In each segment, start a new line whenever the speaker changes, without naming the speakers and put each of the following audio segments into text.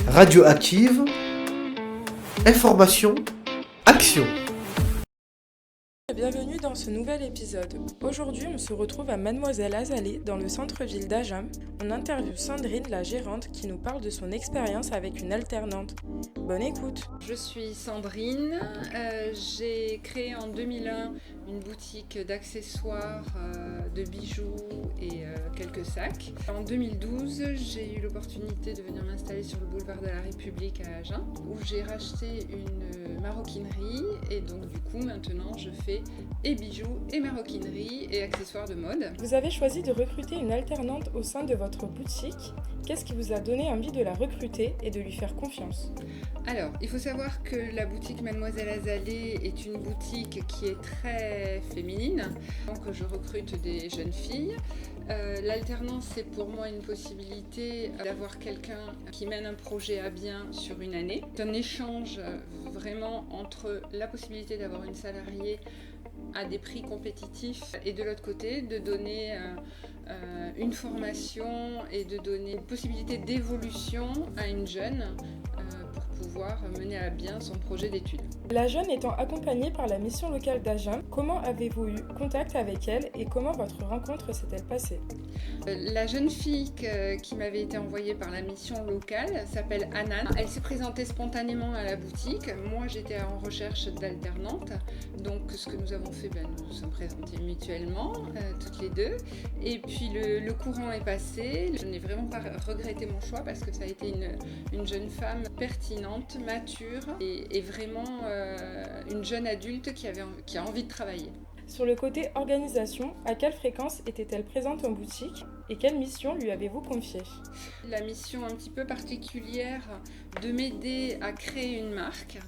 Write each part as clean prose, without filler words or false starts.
Radioactive, information, action.
Bienvenue dans ce nouvel épisode. Aujourd'hui, on se retrouve à Mademoiselle Azalée, dans le centre-ville d'Agen. On interviewe Sandrine, la gérante, qui nous parle de son expérience avec une alternante. Bonne écoute.
Je suis Sandrine, j'ai créé en 2001 une boutique d'accessoires, de bijoux et quelques sacs. En 2012, j'ai eu l'opportunité de venir m'installer sur le boulevard de la République à Agen, où j'ai racheté une maroquinerie et donc du coup maintenant je fais et bijoux et maroquinerie et accessoires de mode.
Vous avez choisi de recruter une alternante au sein de votre boutique. Qu'est-ce qui vous a donné envie de la recruter et de lui faire confiance ?
Alors, il faut savoir que la boutique Mademoiselle Azalée est une boutique qui est très féminine, donc je recrute des jeunes filles. L'alternance, c'est pour moi une possibilité d'avoir quelqu'un qui mène un projet à bien sur une année. C'est un échange vraiment entre la possibilité d'avoir une salariée à des prix compétitifs et de l'autre côté de donner une formation et de donner une possibilité d'évolution à une jeune pour pouvoir mener à bien son projet d'études.
La jeune étant accompagnée par la mission locale d'Agen, comment avez-vous eu contact avec elle et comment votre rencontre s'est-elle passée ?
La jeune fille qui m'avait été envoyée par la mission locale s'appelle Anan. Elle s'est présentée spontanément à la boutique. Moi, j'étais en recherche d'alternante. Donc, ce que nous avons fait, nous nous sommes présentés mutuellement, toutes les deux. Et puis, le courant est passé. Je n'ai vraiment pas regretté mon choix parce que ça a été une jeune femme pertinente, mature et vraiment une jeune adulte qui a envie de travailler.
Sur le côté organisation, à quelle fréquence était-elle présente en boutique et quelle mission lui avez-vous confiée ?
La mission un petit peu particulière de m'aider à créer une marque,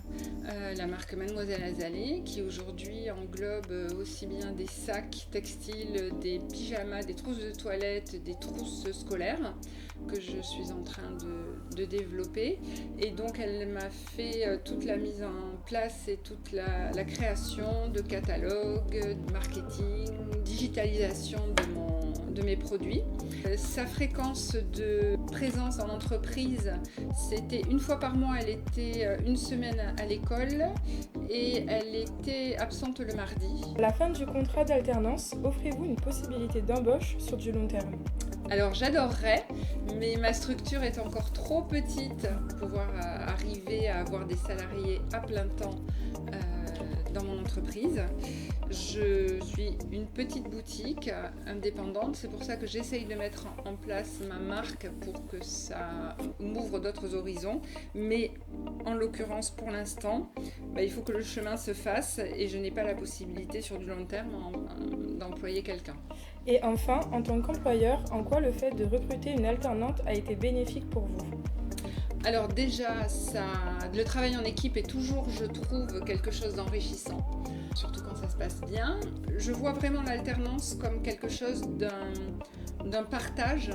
la marque Mademoiselle Azalée, qui aujourd'hui englobe aussi bien des sacs textiles, des pyjamas, des trousses de toilette, des trousses scolaires, que je suis en train de développer. Et donc elle m'a fait toute la mise en place et toute la création de catalogues, de marketing, digitalisation de mes produits. Sa fréquence de présence en entreprise, c'était une fois par mois, elle était une semaine à l'école et elle était absente le mardi.
À la fin du contrat d'alternance, offrez-vous une possibilité d'embauche sur du long terme ?
Alors j'adorerais, mais ma structure est encore trop petite pour pouvoir arriver à avoir des salariés à plein temps dans mon entreprise. Je suis une petite boutique indépendante, c'est pour ça que j'essaye de mettre en place ma marque pour que ça m'ouvre d'autres horizons. Mais en l'occurrence, pour l'instant, il faut que le chemin se fasse et je n'ai pas la possibilité sur du long terme d'employer quelqu'un.
Et enfin, en tant qu'employeur, en quoi le fait de recruter une alternante a été bénéfique pour vous ?
Alors déjà, le travail en équipe est toujours, je trouve, quelque chose d'enrichissant, surtout quand ça se passe bien. Je vois vraiment l'alternance comme quelque chose d'un partage,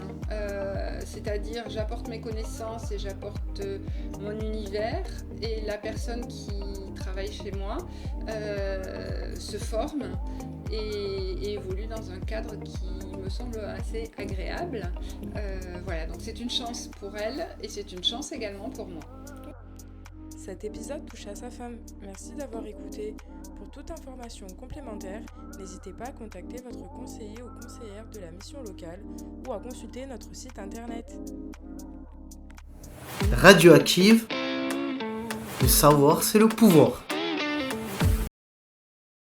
c'est-à-dire j'apporte mes connaissances et j'apporte mon univers et la personne qui travaille chez moi se forme et évolue dans un cadre qui me semble assez agréable. Voilà, donc c'est une chance pour elle et c'est une chance également pour moi.
Cet épisode touche à sa fin. Merci d'avoir écouté. Pour toute information complémentaire, n'hésitez pas à contacter votre conseiller ou conseillère de la mission locale ou à consulter notre site internet.
Radioactive, le savoir c'est le pouvoir.